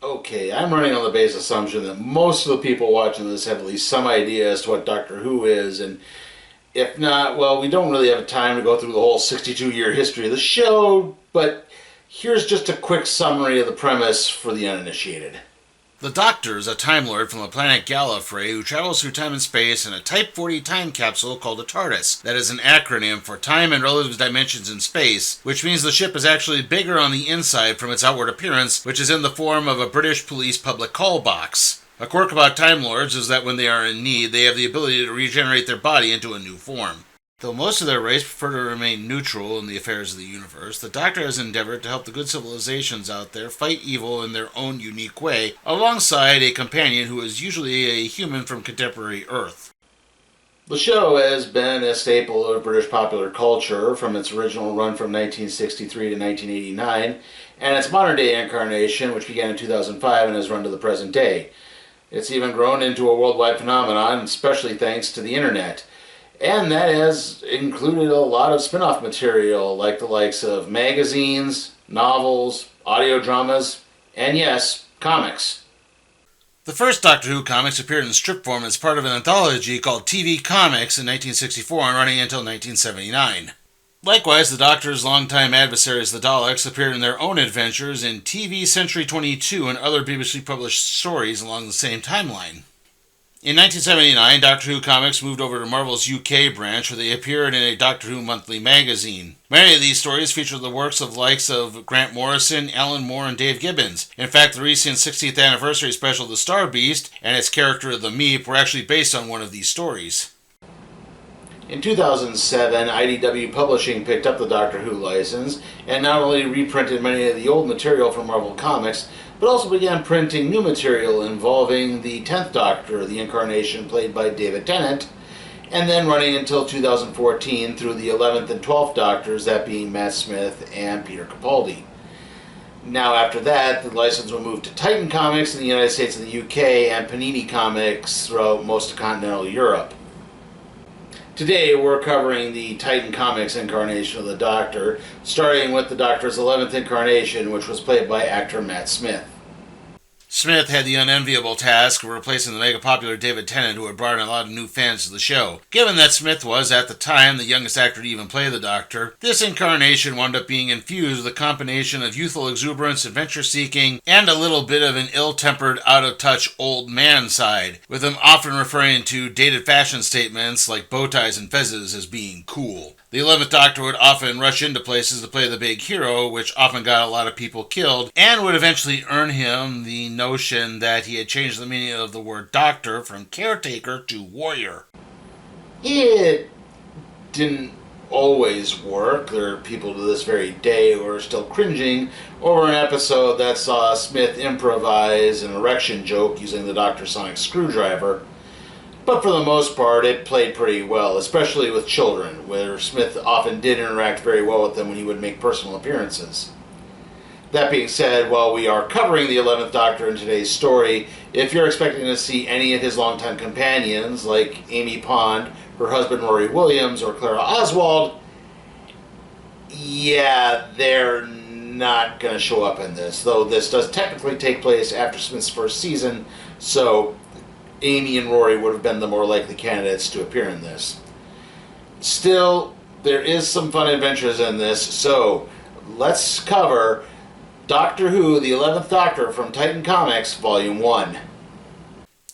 Okay, I'm running on the base assumption that most of the people watching this have at least some idea as to what Doctor Who is, and if not, well, we don't really have time to go through the whole 62-year history of the show, but here's just a quick summary of the premise for the uninitiated. The Doctor is a Time Lord from the planet Gallifrey who travels through time and space in a Type 40 time capsule called a TARDIS. That is an acronym for Time and Relative Dimensions in Space, which means the ship is actually bigger on the inside from its outward appearance, which is in the form of a British police public call box. A quirk about Time Lords is that when they are in need, they have the ability to regenerate their body into a new form. Though most of their race prefer to remain neutral in the affairs of the universe, the Doctor has endeavored to help the good civilizations out there fight evil in their own unique way, alongside a companion who is usually a human from contemporary Earth. The show has been a staple of British popular culture from its original run from 1963 to 1989, and its modern-day incarnation, which began in 2005 and has run to the present day. It's even grown into a worldwide phenomenon, especially thanks to the internet. And that has included a lot of spin-off material, like the likes of magazines, novels, audio dramas, and yes, comics. The first Doctor Who comics appeared in strip form as part of an anthology called TV Comics in 1964 and running until 1979. Likewise, the Doctor's longtime adversaries, the Daleks, appeared in their own adventures in TV Century 22 and other BBC published stories along the same timeline. In 1979, Doctor Who Comics moved over to Marvel's UK branch, where they appeared in a Doctor Who monthly magazine. Many of these stories feature the works of likes of Grant Morrison, Alan Moore, and Dave Gibbons. In fact, the recent 60th anniversary special The Star Beast and its character the Meep were actually based on one of these stories. In 2007, IDW Publishing picked up the Doctor Who license and not only reprinted many of the old material from Marvel Comics, but also began printing new material involving the 10th Doctor, the incarnation played by David Tennant, and then running until 2014 through the 11th and 12th Doctors, that being Matt Smith and Peter Capaldi. Now after that, the license will move to Titan Comics in the United States and the UK, and Panini Comics throughout most of continental Europe. Today we're covering the Titan Comics incarnation of the Doctor, starting with the Doctor's 11th incarnation, which was played by actor Matt Smith. Smith had the unenviable task of replacing the mega-popular David Tennant, who had brought in a lot of new fans to the show. Given that Smith was, at the time, the youngest actor to even play the Doctor, this incarnation wound up being infused with a combination of youthful exuberance, adventure-seeking, and a little bit of an ill-tempered, out-of-touch old man side, with him often referring to dated fashion statements like bow ties and fezzes as being cool. The 11th Doctor would often rush into places to play the big hero, which often got a lot of people killed, and would eventually earn him the notion that he had changed the meaning of the word doctor from caretaker to warrior. It didn't always work. There are people to this very day who are still cringing over an episode that saw Smith improvise an erection joke using the Doctor's sonic screwdriver. But for the most part, it played pretty well, especially with children, where Smith often did interact very well with them when he would make personal appearances. That being said, while we are covering the 11th Doctor in today's story, if you're expecting to see any of his longtime companions, like Amy Pond, her husband Rory Williams, or Clara Oswald, yeah, they're not going to show up in this, though this does technically take place after Smith's first season, so Amy and Rory would have been the more likely candidates to appear in this. Still, there is some fun adventures in this, so let's cover Doctor Who, the 11th Doctor from Titan Comics, Volume 1.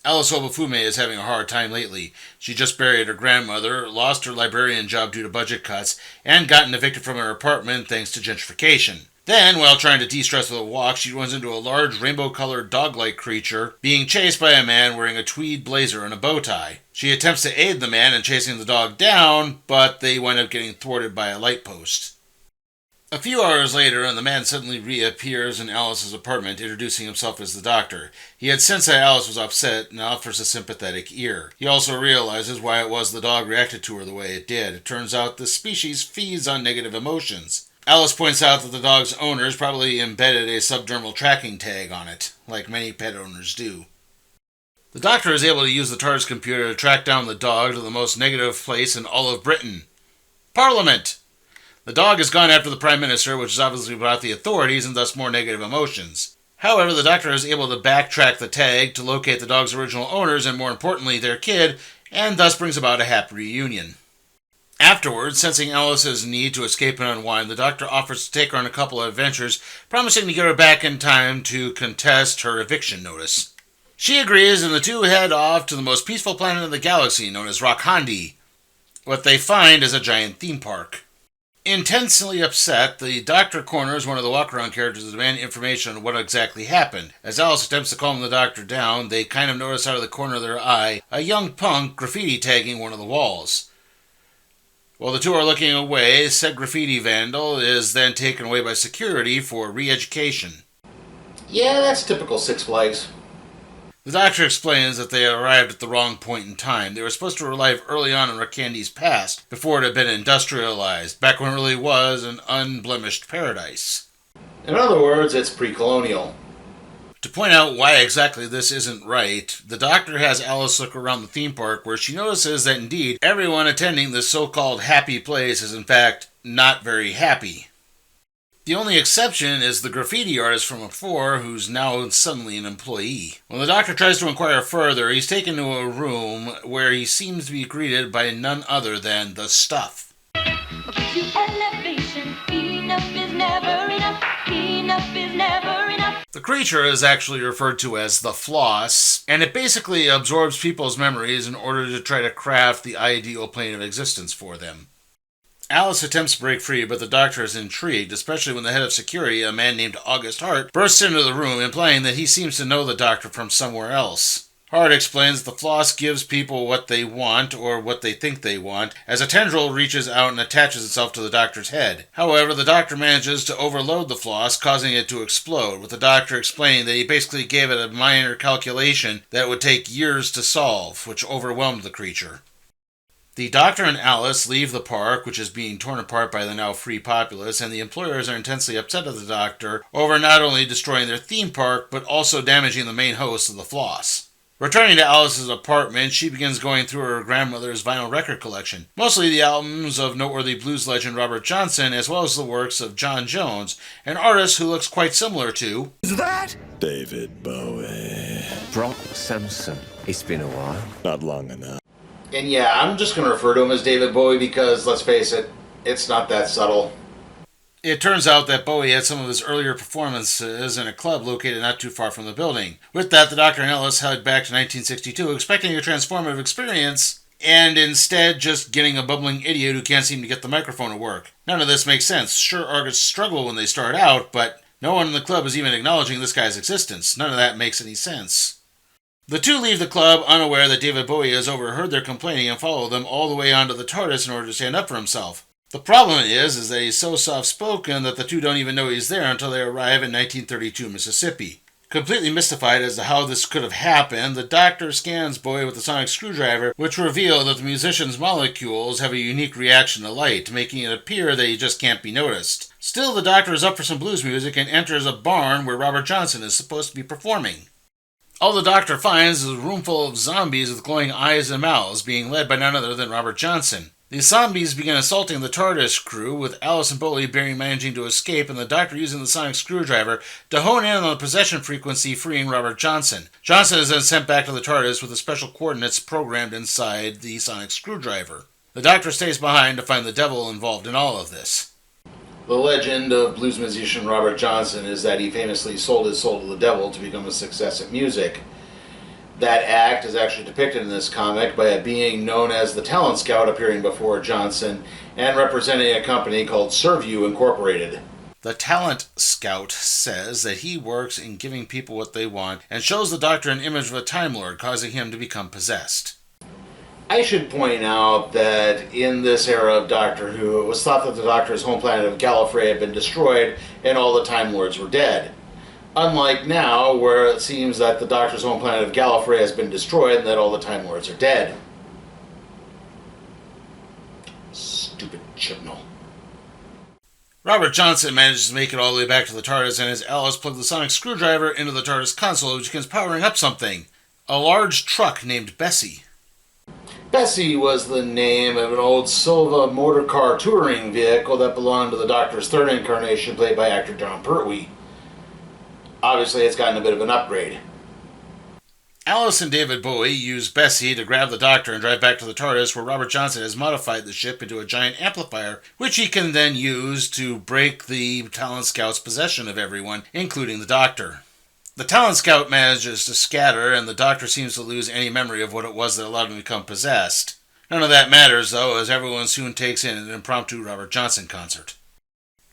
Alice Obafume is having a hard time lately. She just buried her grandmother, lost her librarian job due to budget cuts, and gotten evicted from her apartment thanks to gentrification. Then, while trying to de-stress with a walk, she runs into a large rainbow-colored dog-like creature being chased by a man wearing a tweed blazer and a bow tie. She attempts to aid the man in chasing the dog down, but they wind up getting thwarted by a light post. A few hours later, and the man suddenly reappears in Alice's apartment, introducing himself as the Doctor. He had sensed that Alice was upset and offers a sympathetic ear. He also realizes why it was the dog reacted to her the way it did. It turns out the species feeds on negative emotions. Alice points out that the dog's owners probably embedded a subdermal tracking tag on it, like many pet owners do. The Doctor is able to use the TARDIS computer to track down the dog to the most negative place in all of Britain. Parliament! The dog has gone after the Prime Minister, which has obviously brought the authorities and thus more negative emotions. However, the Doctor is able to backtrack the tag to locate the dog's original owners and, more importantly, their kid, and thus brings about a happy reunion. Afterwards, sensing Alice's need to escape and unwind, the Doctor offers to take her on a couple of adventures, promising to get her back in time to contest her eviction notice. She agrees, and the two head off to the most peaceful planet in the galaxy, known as Rokhandi. What they find is a giant theme park. Intensely upset, the Doctor corners one of the walk-around characters to demand information on what exactly happened. As Alice attempts to calm the Doctor down, they kind of notice out of the corner of their eye a young punk graffiti tagging one of the walls. While the two are looking away, said graffiti vandal is then taken away by security for re-education. Yeah, that's typical Six Flags. The Doctor explains that they arrived at the wrong point in time. They were supposed to arrive early on in Rokhandi's past, before it had been industrialized, back when it really was an unblemished paradise. In other words, it's pre-colonial. To point out why exactly this isn't right, the Doctor has Alice look around the theme park where she notices that indeed everyone attending this so-called happy place is in fact not very happy. The only exception is the graffiti artist from before, who's now suddenly an employee. When the Doctor tries to inquire further, he's taken to a room where he seems to be greeted by none other than the Stuff. The creature is actually referred to as the Floss, and it basically absorbs people's memories in order to try to craft the ideal plane of existence for them. Alice attempts to break free, but the Doctor is intrigued, especially when the head of security, a man named August Hart, bursts into the room, implying that he seems to know the Doctor from somewhere else. Hart explains the Floss gives people what they want, or what they think they want, as a tendril reaches out and attaches itself to the Doctor's head. However, the Doctor manages to overload the Floss, causing it to explode, with the Doctor explaining that he basically gave it a minor calculation that would take years to solve, which overwhelmed the creature. The Doctor and Alice leave the park, which is being torn apart by the now free populace, and the employers are intensely upset at the Doctor over not only destroying their theme park, but also damaging the main host of the Floss. Returning to Alice's apartment, she begins going through her grandmother's vinyl record collection, mostly the albums of noteworthy blues legend Robert Johnson, as well as the works of John Jones, an artist who looks quite similar to... Is that? David Bowie. Brock Simpson. It's been a while. Not long enough. And yeah, I'm just going to refer to him as David Bowie because, let's face it, it's not that subtle. It turns out that Bowie had some of his earlier performances in a club located not too far from the building. With that, the Doctor and Alice head back to 1962, expecting a transformative experience, and instead just getting a bumbling idiot who can't seem to get the microphone to work. None of this makes sense. Sure, artists struggle when they start out, but no one in the club is even acknowledging this guy's existence. None of that makes any sense. The two leave the club unaware that David Bowie has overheard their complaining and follow them all the way onto the TARDIS in order to stand up for himself. The problem is that he's so soft-spoken that the two don't even know he's there until they arrive in 1932 Mississippi. Completely mystified as to how this could have happened, the Doctor scans Bowie with a sonic screwdriver, which reveal that the musician's molecules have a unique reaction to light, making it appear that he just can't be noticed. Still, the Doctor is up for some blues music and enters a barn where Robert Johnson is supposed to be performing. All the Doctor finds is a room full of zombies with glowing eyes and mouths, being led by none other than Robert Johnson. These zombies begin assaulting the TARDIS crew, with Alice and Bowie managing to escape, and the Doctor using the sonic screwdriver to hone in on the possession frequency, freeing Robert Johnson. Johnson is then sent back to the TARDIS with the special coordinates programmed inside the sonic screwdriver. The Doctor stays behind to find the devil involved in all of this. The legend of blues musician Robert Johnson is that he famously sold his soul to the devil to become a success at music. That act is actually depicted in this comic by a being known as the Talent Scout appearing before Johnson and representing a company called Servue Incorporated. The Talent Scout says that he works in giving people what they want and shows the Doctor an image of a Time Lord, causing him to become possessed. I should point out that in this era of Doctor Who, it was thought that the Doctor's home planet of Gallifrey had been destroyed and all the Time Lords were dead. Unlike now, where it seems that the Doctor's home planet of Gallifrey has been destroyed and that all the Time Lords are dead. Stupid Chibnall. Robert Johnson manages to make it all the way back to the TARDIS, and as Alice plugs the sonic screwdriver into the TARDIS console, which begins powering up something. A large truck named Bessie. Bessie was the name of an old Silva motor car touring vehicle that belonged to the Doctor's third incarnation, played by actor John Pertwee. obviously it's gotten a bit of an upgrade. Alice and David Bowie use Bessie to grab the Doctor and drive back to the TARDIS, where Robert Johnson has modified the ship into a giant amplifier, which he can then use to break the Talon Scout's possession of everyone, including the Doctor. The Talon Scout manages to scatter, and the Doctor seems to lose any memory of what it was that allowed him to become possessed. None of that matters, though, as everyone soon takes in an impromptu Robert Johnson concert.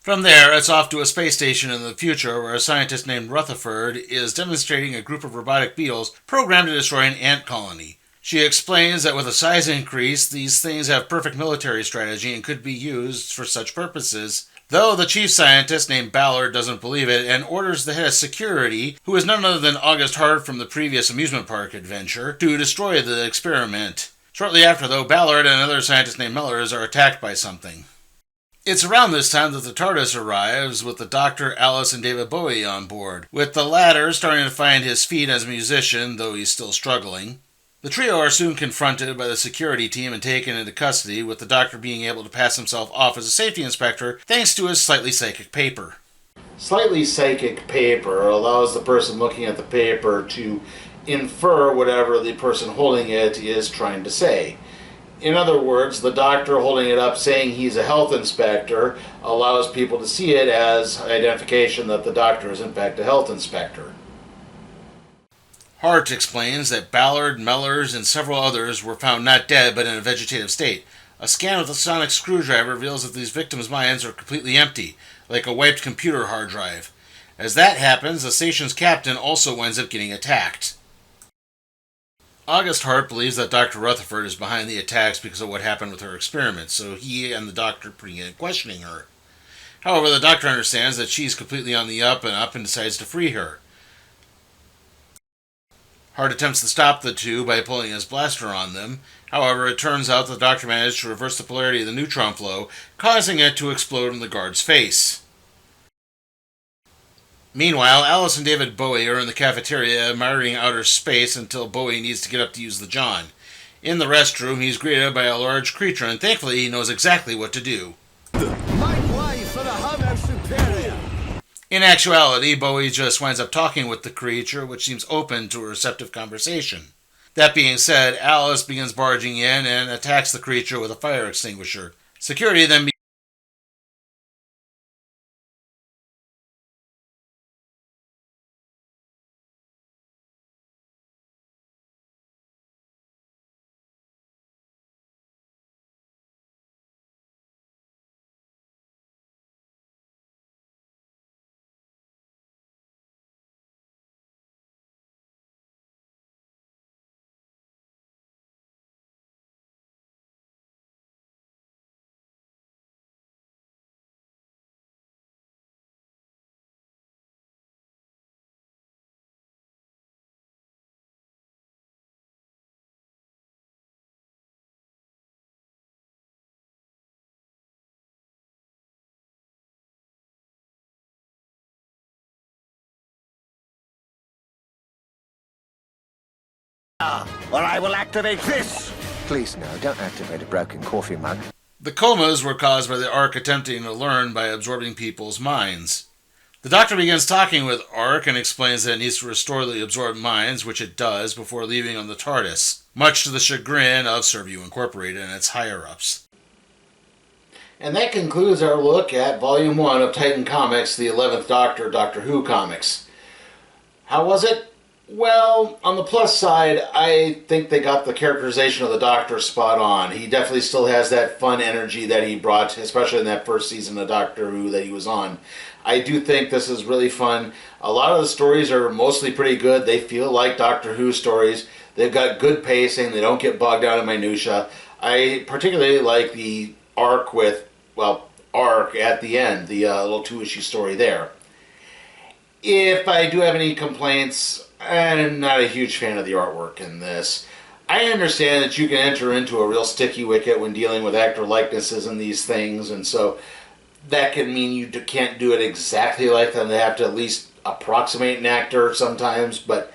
From there, it's off to a space station in the future where a scientist named Rutherford is demonstrating a group of robotic beetles programmed to destroy an ant colony. She explains that with a size increase, these things have perfect military strategy and could be used for such purposes, though the chief scientist named Ballard doesn't believe it and orders the head of security, who is none other than August Hart from the previous amusement park adventure, to destroy the experiment. Shortly after, though, Ballard and another scientist named Mellors are attacked by something. It's around this time that the TARDIS arrives, with the Doctor, Alice, and David Bowie on board, with the latter starting to find his feet as a musician, though he's still struggling. The trio are soon confronted by the security team and taken into custody, with the Doctor being able to pass himself off as a safety inspector thanks to his slightly psychic paper. Slightly psychic paper allows the person looking at the paper to infer whatever the person holding it is trying to say. In other words, the Doctor holding it up saying he's a health inspector allows people to see it as identification that the Doctor is in fact a health inspector. Hart explains that Ballard, Mellors, and several others were found not dead but in a vegetative state. A scan with a sonic screwdriver reveals that these victims' minds are completely empty, like a wiped computer hard drive. As that happens, the station's captain also winds up getting attacked. August Hart believes that Dr. Rutherford is behind the attacks because of what happened with her experiments, so he and the Doctor begin questioning her. However, the Doctor understands that she's completely on the up and decides to free her. Hart attempts to stop the two by pulling his blaster on them. However, it turns out the Doctor managed to reverse the polarity of the neutron flow, causing it to explode in the guard's face. Meanwhile, Alice and David Bowie are in the cafeteria admiring outer space until Bowie needs to get up to use the John. In the restroom, he's greeted by a large creature, and thankfully he knows exactly what to do. Make way for the Homo Superior! In actuality, Bowie just winds up talking with the creature, which seems open to a receptive conversation. That being said, Alice begins barging in and attacks the creature with a fire extinguisher. Security then Or I will activate this! Please no, don't activate a broken coffee mug. The comas were caused by the Ark attempting to learn by absorbing people's minds. The Doctor begins talking with Ark and explains that it needs to restore the absorbed minds, which it does, before leaving on the TARDIS, much to the chagrin of Serviu Incorporated and its higher-ups. And that concludes our look at Volume 1 of Titan Comics, the 11th Doctor, Doctor Who comics. How was it? Well, on the plus side, I think they got the characterization of the Doctor spot on. He definitely still has that fun energy that he brought, especially in that first season of Doctor Who that he was on. I do think this is really fun. A lot of the stories are mostly pretty good. They feel like Doctor Who stories. They've got good pacing. They don't get bogged down in minutia. I particularly like the arc with, arc at the end, the little two-issue story there. If I do have any complaints, I'm not a huge fan of the artwork in this. I understand that you can enter into a real sticky wicket when dealing with actor likenesses and these things, and so that can mean you can't do it exactly like them. They have to at least approximate an actor sometimes, but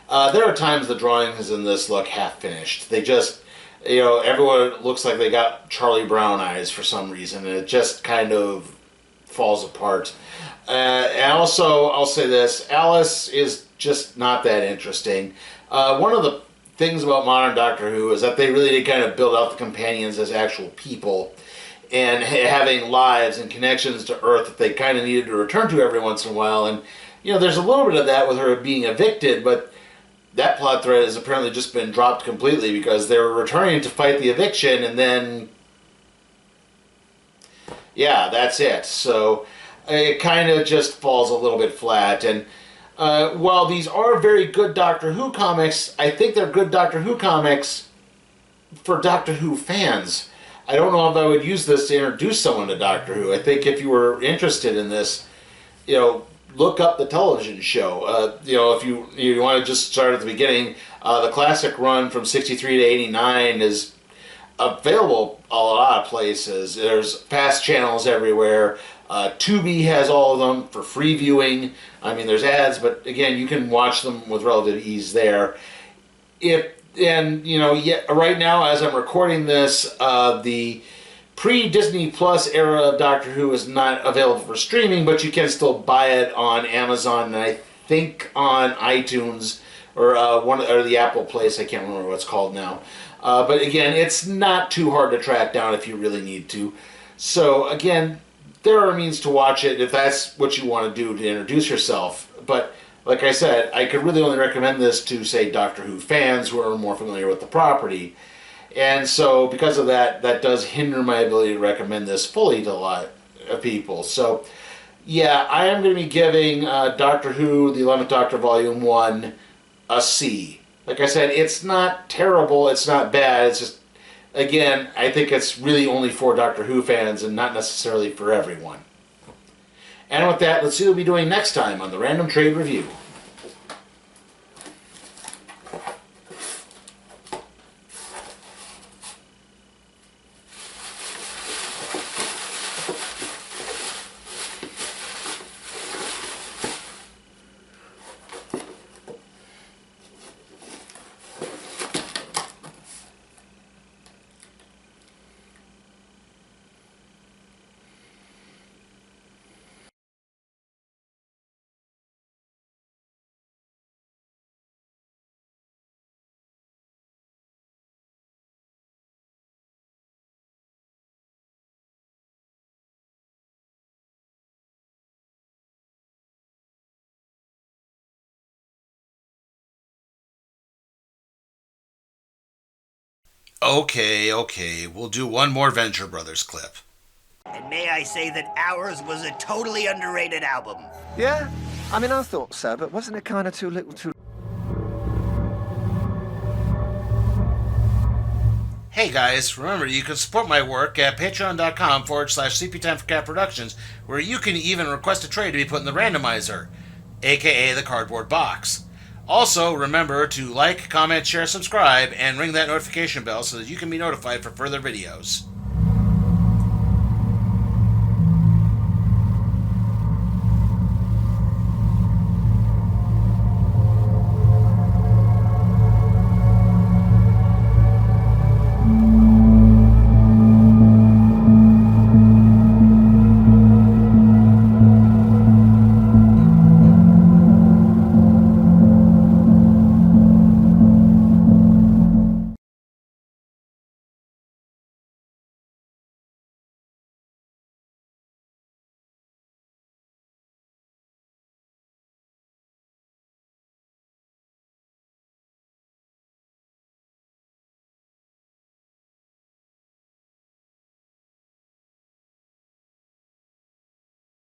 there are times the drawings in this look half-finished. They just, everyone looks like they got Charlie Brown eyes for some reason, and it just kind of falls apart. And also, I'll say this, Alice is just not that interesting. One of the things about modern Doctor Who is that they really did kind of build out the companions as actual people and having lives and connections to Earth that they kind of needed to return to every once in a while. And, you know, there's a little bit of that with her being evicted, but that plot thread has apparently just been dropped completely because they were returning to fight the eviction, and then, yeah, that's it. So it kind of just falls a little bit flat. And while these are very good Doctor Who comics, I think they're good Doctor Who comics for Doctor Who fans. I don't know if I would use this to introduce someone to Doctor Who. I think if you were interested in this, you know, look up the television show. You know, if you want to just start at the beginning, the classic run from 63 to 89 is available a lot of places. There's fast channels everywhere. Tubi has all of them for free viewing. I mean, there's ads, but again, you can watch them with relative ease there. Right now, as I'm recording this, the pre-Disney Plus era of Doctor Who is not available for streaming, but you can still buy it on Amazon and I think on iTunes or the Apple place. I can't remember what it's called now. But again, it's not too hard to track down if you really need to. So again, there are means to watch it if that's what you want to do to introduce yourself. But like I said, I could really only recommend this to, say, Doctor Who fans who are more familiar with the property. And so because of that, that does hinder my ability to recommend this fully to a lot of people. So yeah, I am going to be giving Doctor Who, the 11th Doctor Volume 1, a C. Like I said, it's not terrible, it's not bad, it's just, again, I think it's really only for Doctor Who fans and not necessarily for everyone. And with that, let's see what we'll be doing next time on the Random Trade Review. Okay, we'll do one more Venture Brothers clip. And may I say that ours was a totally underrated album. Yeah? I mean, I thought so, but wasn't it kind of too little too... Hey guys, remember you can support my work at patreon.com/CP Time for Cat Productions, where you can even request a trade to be put in the randomizer, aka the cardboard box. Also, remember to like, comment, share, subscribe, and ring that notification bell so that you can be notified for further videos.